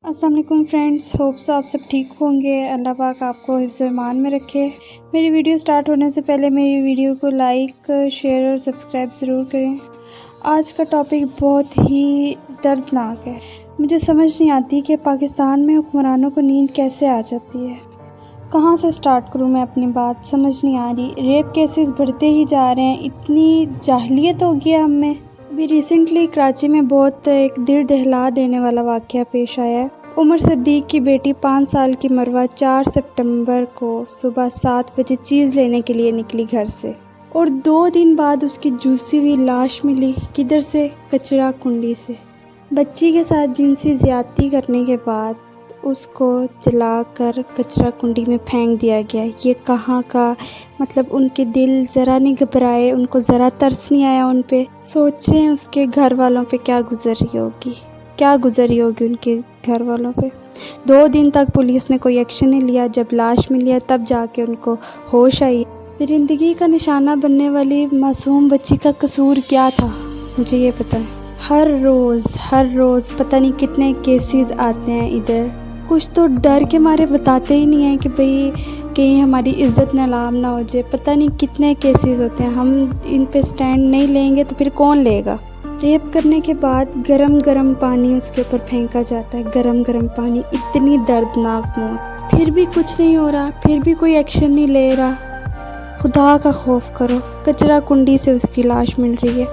السلام علیکم friends, hopes آپ سب ٹھیک ہوں گے۔ اللہ پاک آپ کو حفظ و ایمان میں رکھے۔ میری ویڈیو سٹارٹ ہونے سے پہلے میری ویڈیو کو لائک، شیئر اور سبسکرائب ضرور کریں۔ آج کا ٹاپک بہت ہی دردناک ہے۔ مجھے سمجھ نہیں آتی کہ پاکستان میں حکمرانوں کو نیند کیسے آ جاتی ہے۔ کہاں سے سٹارٹ کروں میں اپنی بات، سمجھ نہیں آ رہی۔ ریپ کیسز بڑھتے ہی جا رہے ہیں، اتنی جاہلیت ہو گیا ہم میں۔ ابھی ریسنٹلی کراچی میں بہت ایک دل دہلا دینے والا واقعہ پیش آیا ہے۔ عمر صدیق کی بیٹی 5 سال کی مروہ 4 سپٹمبر کو صبح 7 بجے چیز لینے کے لیے نکلی گھر سے، اور 2 دن بعد اس کی جھلسی ہوئی لاش ملی۔ کدھر سے؟ کچرا کنڈی سے۔ بچی کے ساتھ جنسی زیادتی کرنے کے بعد اس کو جلا کر کچرا کنڈی میں پھینک دیا گیا۔ یہ کہاں کا، مطلب ان کے دل ذرا نہیں گھبرائے، ان کو ذرا ترس نہیں آیا ان پہ؟ سوچیں اس کے گھر والوں پہ کیا گزری ہوگی ان کے گھر والوں پہ۔ 2 دن تک پولیس نے کوئی ایکشن نہیں لیا۔ جب لاش ملی ہے تب جا کے ان کو ہوش آئی۔ درندگی کا نشانہ بننے والی معصوم بچی کا قصور کیا تھا، مجھے یہ پتہ ہے۔ ہر روز پتہ نہیں کتنے کیسز آتے ہیں ادھر۔ کچھ تو ڈر کے مارے بتاتے ہی نہیں ہیں کہ بھئی کہیں ہماری عزت نیلام نہ ہو جائے۔ پتہ نہیں کتنے کیسز ہوتے ہیں، ہم ان پہ سٹینڈ نہیں لیں گے تو پھر کون لے گا؟ ریپ کرنے کے بعد گرم پانی اس کے اوپر پھینکا جاتا ہے، گرم پانی، اتنی دردناک موت۔ پھر بھی کچھ نہیں ہو رہا، پھر بھی کوئی ایکشن نہیں لے رہا۔ خدا کا خوف کرو، کچرا کنڈی سے اس کی لاش مل رہی ہے۔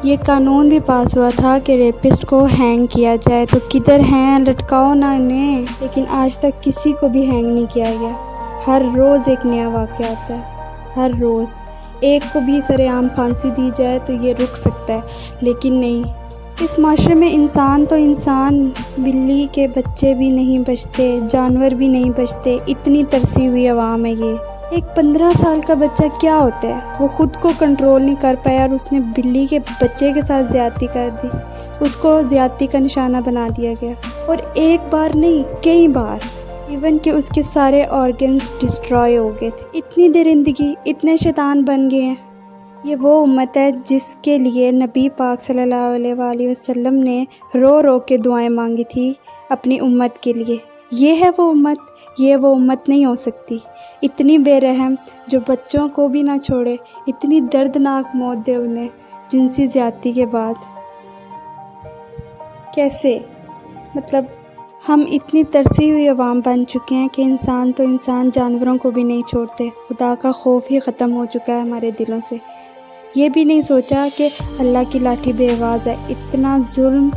یہ قانون بھی پاس ہوا تھا کہ ریپسٹ کو ہینگ کیا جائے، تو کدھر ہیں؟ لٹکاؤ نہ انہیں۔ لیکن آج تک کسی کو بھی ہینگ نہیں کیا گیا۔ ہر روز ایک نیا واقعہ آتا ہے، ہر روز۔ ایک کو بھی سر عام پھانسی دی جائے تو یہ رک سکتا ہے، لیکن نہیں۔ اس معاشرے میں انسان تو انسان، بلی کے بچے بھی نہیں بچتے، جانور بھی نہیں بچتے۔ اتنی ترسی ہوئی عوام ہے یہ۔ ایک 15 سال کا بچہ کیا ہوتا ہے؟ وہ خود کو کنٹرول نہیں کر پایا اور اس نے بلی کے بچے کے ساتھ زیادتی کر دی۔ اس کو زیادتی کا نشانہ بنا دیا گیا، اور ایک بار نہیں، کئی بار۔ ایون کہ اس کے سارے آرگنز ڈسٹرائے ہو گئے تھے۔ اتنی درندگی، اتنے شیطان بن گئے ہیں۔ یہ وہ امت ہے جس کے لیے نبی پاک صلی اللہ علیہ وآلہ وسلم نے رو کے دعائیں مانگی تھی اپنی امت کے لیے۔ یہ ہے وہ امت، یہ وہ امت نہیں ہو سکتی۔ اتنی بے رحم جو بچوں کو بھی نہ چھوڑے، اتنی دردناک موت دے انہیں جنسی زیادتی کے بعد۔ کیسے؟ مطلب ہم اتنی ترسی ہوئی عوام بن چکے ہیں کہ انسان تو انسان، جانوروں کو بھی نہیں چھوڑتے۔ خدا کا خوف ہی ختم ہو چکا ہے ہمارے دلوں سے۔ یہ بھی نہیں سوچا کہ اللہ کی لاٹھی بے آواز ہے۔ اتنا ظلم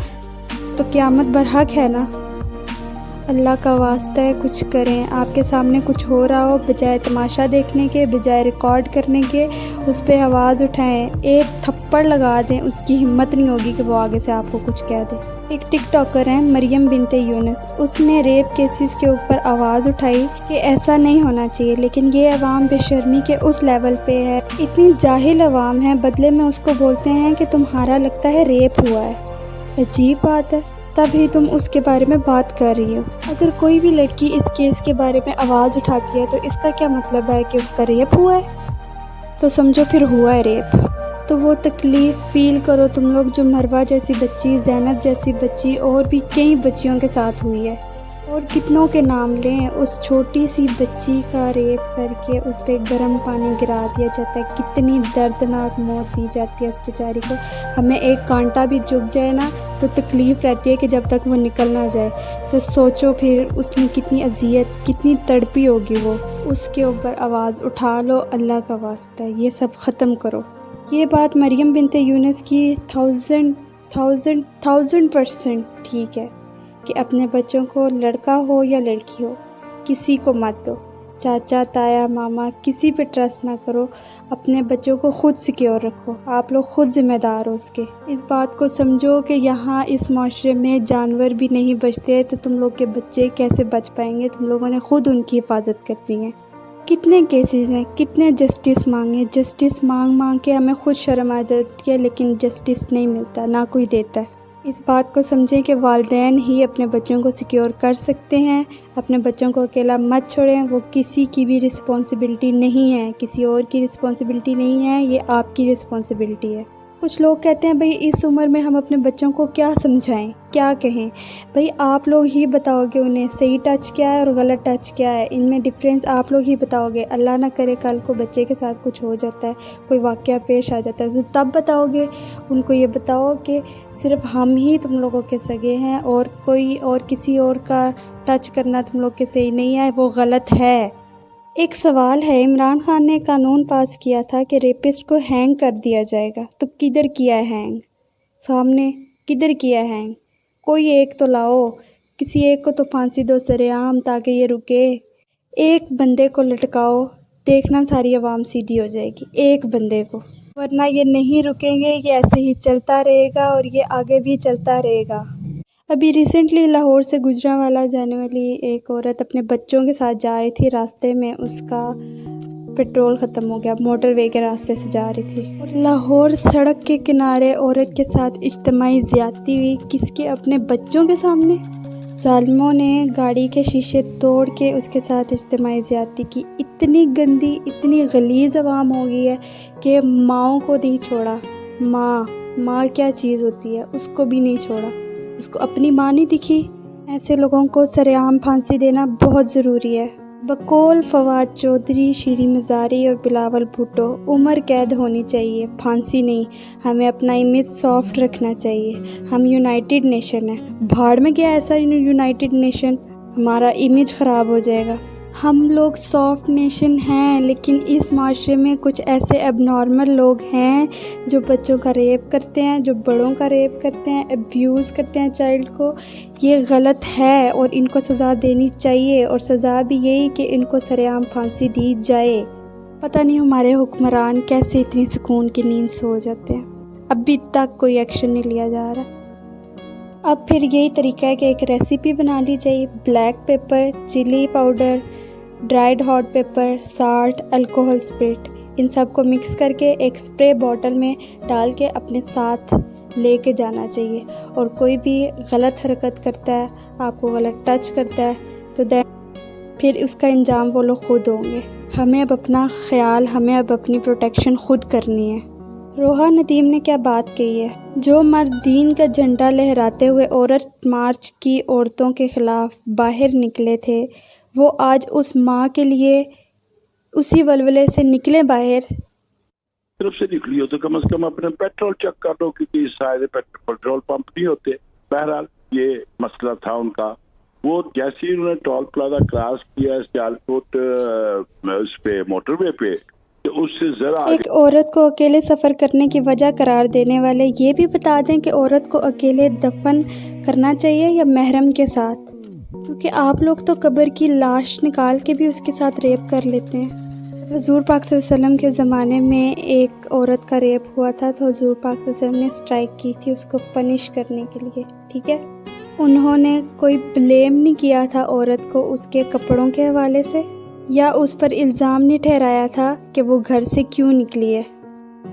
تو قیامت برحق ہے نا۔ اللہ کا واسطہ ہے کچھ کریں۔ آپ کے سامنے کچھ ہو رہا ہو، بجائے تماشا دیکھنے کے، بجائے ریکارڈ کرنے کے، اس پہ آواز اٹھائیں، ایک تھپڑ لگا دیں۔ اس کی ہمت نہیں ہوگی کہ وہ آگے سے آپ کو کچھ کہہ دے۔ ایک ٹک ٹاکر ہیں مریم بنت یونس، اس نے ریپ کیسز کے اوپر آواز اٹھائی کہ ایسا نہیں ہونا چاہیے، لیکن یہ عوام بے شرمی کے اس لیول پہ ہے، اتنی جاہل عوام ہے، بدلے میں اس کو بولتے ہیں کہ تمہارا لگتا ہے ریپ ہوا ہے۔ عجیب بات ہے، تب ہی تم اس کے بارے میں بات کر رہی ہو۔ اگر کوئی بھی لڑکی اس کیس کے بارے میں آواز اٹھاتی ہے تو اس کا کیا مطلب ہے کہ اس کا ریپ ہوا ہے؟ تو سمجھو پھر ہوا ہے ریپ۔ تو وہ تکلیف فیل کرو تم لوگ جو مروہ جیسی بچی، زینب جیسی بچی، اور بھی کئی بچیوں کے ساتھ ہوئی ہے۔ اور کتنوں کے نام لیں؟ اس چھوٹی سی بچی کا ریپ کر کے اس پہ گرم پانی گرا دیا جاتا ہے، کتنی دردناک موت دی جاتی ہے اس بیچاری کو۔ ہمیں ایک کانٹا بھی جھک جائے نا تو تکلیف رہتی ہے کہ جب تک وہ نکل نہ جائے۔ تو سوچو پھر اس نے کتنی اذیت، کتنی تڑپی ہوگی وہ۔ اس کے اوپر آواز اٹھا لو، اللہ کا واسطہ ہے یہ سب ختم کرو۔ یہ بات مریم بنت یونس کی 1000% ٹھیک ہے کہ اپنے بچوں کو، لڑکا ہو یا لڑکی ہو، کسی کو مت دو۔ چاچا، تایا، ماما، کسی پہ ٹرسٹ نہ کرو۔ اپنے بچوں کو خود سیکیور رکھو، آپ لوگ خود ذمہ دار ہو اس کے۔ اس بات کو سمجھو کہ یہاں اس معاشرے میں جانور بھی نہیں بچتے، تو تم لوگ کے بچے کیسے بچ پائیں گے؟ تم لوگوں نے خود ان کی حفاظت کرنی ہے۔ کتنے کیسز ہیں، کتنے جسٹس مانگے، جسٹس مانگ کے ہمیں خود شرم آ جاتی ہے، لیکن جسٹس نہیں ملتا، نہ کوئی دیتا ہے۔ اس بات کو سمجھیں کہ والدین ہی اپنے بچوں کو سیکیور کر سکتے ہیں۔ اپنے بچوں کو اکیلا مت چھوڑیں، وہ کسی کی بھی رسپانسبلٹی نہیں ہے، کسی اور کی رسپانسبلٹی نہیں ہے، یہ آپ کی رسپانسبلٹی ہے۔ کچھ لوگ کہتے ہیں بھئی اس عمر میں ہم اپنے بچوں کو کیا سمجھائیں، کیا کہیں؟ بھئی آپ لوگ ہی بتاؤ گے انہیں صحیح ٹچ کیا ہے اور غلط ٹچ کیا ہے، ان میں ڈفرینس آپ لوگ ہی بتاؤ گے۔ اللہ نہ کرے کل کو بچے کے ساتھ کچھ ہو جاتا ہے، کوئی واقعہ پیش آ جاتا ہے تو تب بتاؤ گے۔ ان کو یہ بتاؤ کہ صرف ہم ہی تم لوگوں کے سگے ہیں، اور کوئی اور کسی اور کا ٹچ کرنا تم لوگ کے صحیح نہیں ہے، وہ غلط ہے۔ ایک سوال ہے، عمران خان نے قانون پاس کیا تھا کہ ریپسٹ کو ہینگ کر دیا جائے گا، تو کدھر کیا ہے ہینگ؟ سامنے کدھر کیا ہے ہینگ؟ کوئی ایک تو لاؤ، کسی ایک کو تو پھانسی دو سرِ عام تاکہ یہ رکے۔ ایک بندے کو لٹکاؤ، دیکھنا ساری عوام سیدھی ہو جائے گی، ایک بندے کو، ورنہ یہ نہیں رکیں گے، یہ ایسے ہی چلتا رہے گا اور یہ آگے بھی چلتا رہے گا۔ ابھی ریسنٹلی لاہور سے گجرانوالہ جانے والی ایک عورت اپنے بچوں کے ساتھ جا رہی تھی، راستے میں اس کا پیٹرول ختم ہو گیا، موٹر وے کے راستے سے جا رہی تھی اور لاہور سڑک کے کنارے عورت کے ساتھ اجتماعی زیادتی ہوئی، کس کے؟ اپنے بچوں کے سامنے۔ ظالموں نے گاڑی کے شیشے توڑ کے اس کے ساتھ اجتماعی زیادتی کی۔ اتنی گندی، اتنی غلیظ عوام ہو گئی ہے کہ ماؤں کو نہیں چھوڑا۔ ماں کیا چیز ہوتی ہے، اس کو بھی نہیں چھوڑا، اس کو اپنی ماں نہیں دکھی۔ ایسے لوگوں کو سرِ عام پھانسی دینا بہت ضروری ہے۔ بقول فواد چودھری، شیریں مزاری اور بلاول بھٹو، عمر قید ہونی چاہیے، پھانسی نہیں۔ ہمیں اپنا امیج سافٹ رکھنا چاہیے، ہم یونائٹڈ نیشن ہیں۔ بھاڑ میں گیا ایسا یونائٹڈ نیشن، ہمارا امیج خراب ہو جائے گا۔ ہم لوگ سافٹ نیشن ہیں، لیکن اس معاشرے میں کچھ ایسے اب نارمل لوگ ہیں جو بچوں کا ریپ کرتے ہیں، جو بڑوں کا ریپ کرتے ہیں، ابیوز کرتے ہیں چائلڈ کو۔ یہ غلط ہے اور ان کو سزا دینی چاہیے، اور سزا بھی یہی کہ ان کو سرِ عام پھانسی دی جائے۔ پتہ نہیں ہمارے حکمران کیسے اتنی سکون کی نیند سو جاتے ہیں، ابھی تک کوئی ایکشن نہیں لیا جا رہا۔ اب پھر یہی طریقہ ہے کہ ایک ریسیپی بنا لی جائے، black pepper, chilli powder, dried hot pepper, salt, alcohol spirit, ان سب کو مکس کر کے ایک اسپرے بوٹل میں ڈال کے اپنے ساتھ لے کے جانا چاہیے۔ اور کوئی بھی غلط حرکت کرتا ہے، آپ کو غلط ٹچ کرتا ہے تو پھر اس کا انجام وہ لوگ خود ہوں گے۔ ہمیں اب اپنا خیال، ہمیں اب اپنی پروٹیکشن خود کرنی ہے۔ روحا ندیم نے کیا بات کہی ہے؟ جو مرد دین کا جھنڈا لہراتے ہوئے عورت مارچ کی عورتوں کے خلاف باہر نکلے تھے، وہ آج اس ماں کے لیے اسی ولولے سے نکلے باہر۔ طرف سے نکلی ہو تو کم از کم اپنے پیٹرول چیک کر لو، کیونکہ سارے پیٹرول پمپ نہیں ہوتے۔ بہرحال یہ مسئلہ تھا ان کا۔ وہ جیسے ہی انہوں نے ٹول پلازا کراس کیا سیالکوٹ اس پہ موٹر وے پہ، اس سے ذرا ایک عورت کو اکیلے سفر کرنے کی وجہ قرار دینے والے یہ بھی بتا دیں کہ عورت کو اکیلے دفن کرنا چاہیے یا محرم کے ساتھ، کیونکہ آپ لوگ تو قبر کی لاش نکال کے بھی اس کے ساتھ ریپ کر لیتے ہیں۔ حضور پاک صلی اللہ علیہ وسلم کے زمانے میں ایک عورت کا ریپ ہوا تھا تو حضور پاک صلی اللہ علیہ وسلم نے اسٹرائک کی تھی اس کو پنش کرنے کے لیے، ٹھیک ہے؟ انہوں نے کوئی بلیم نہیں کیا تھا عورت کو اس کے کپڑوں کے حوالے سے، یا اس پر الزام نہیں ٹھہرایا تھا کہ وہ گھر سے کیوں نکلی ہے۔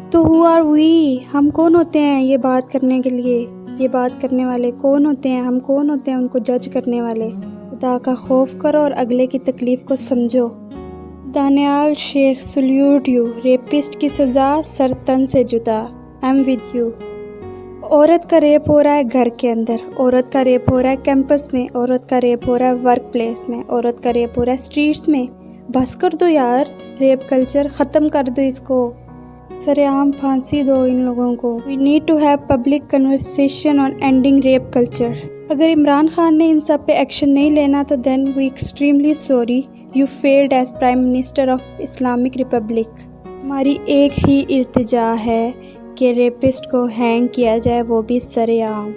تو who are we؟ ہم کون ہوتے ہیں یہ بات کرنے کے لیے؟ یہ بات کرنے والے کون ہوتے ہیں؟ ہم کون ہوتے ہیں ان کو جج کرنے والے؟ خدا کا خوف کرو اور اگلے کی تکلیف کو سمجھو۔ دانیال شیخ، سلیوٹ یو، ریپسٹ کی سزا سر تن سے جدا، I'm with you۔ عورت کا ریپ ہو رہا ہے گھر کے اندر، عورت کا ریپ ہو رہا ہے کیمپس میں، عورت کا ریپ ہو رہا ہے ورک پلیس میں، عورت کا ریپ ہو رہا ہے اسٹریٹس میں۔ بس کر دو یار، ریپ کلچر ختم کر دو، اس کو سرِ عام پھانسی دو ان لوگوں کو۔ We need to have public conversation on ending rape culture۔ اگر عمران خان نے ان سب پہ ایکشن نہیں لینا تو then we extremely sorry you failed as Prime Minister of Islamic Republic۔ ہماری ایک ہی التجا ہے کہ ریپسٹ کو ہینگ کیا جائے، وہ بھی سرِ عام۔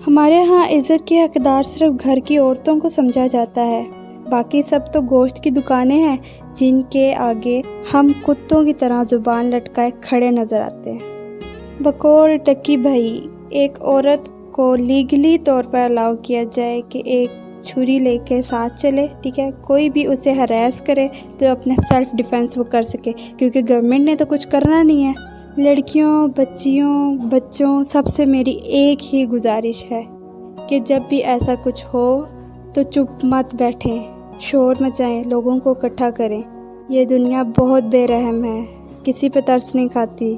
ہمارے ہاں عزت کے حقدار صرف گھر کی عورتوں کو سمجھا جاتا ہے، باقی سب تو گوشت کی دکانیں ہیں جن کے آگے ہم کتوں کی طرح زبان لٹکائے کھڑے نظر آتے ہیں۔ بقول ٹکی بھائی، ایک عورت کو لیگلی طور پر الاؤ کیا جائے کہ ایک چھری لے کے ساتھ چلے، ٹھیک ہے؟ کوئی بھی اسے ہراس کرے تو اپنے سیلف ڈیفینس وہ کر سکے، کیونکہ گورنمنٹ نے تو کچھ کرنا نہیں ہے۔ لڑکیوں، بچوں سب سے میری ایک ہی گزارش ہے کہ جب بھی ایسا کچھ ہو تو چپ مت بیٹھیں، شور مچائیں، لوگوں کو اکٹھا کریں۔ یہ دنیا بہت بے رحم ہے، کسی پہ ترس نہیں کھاتی۔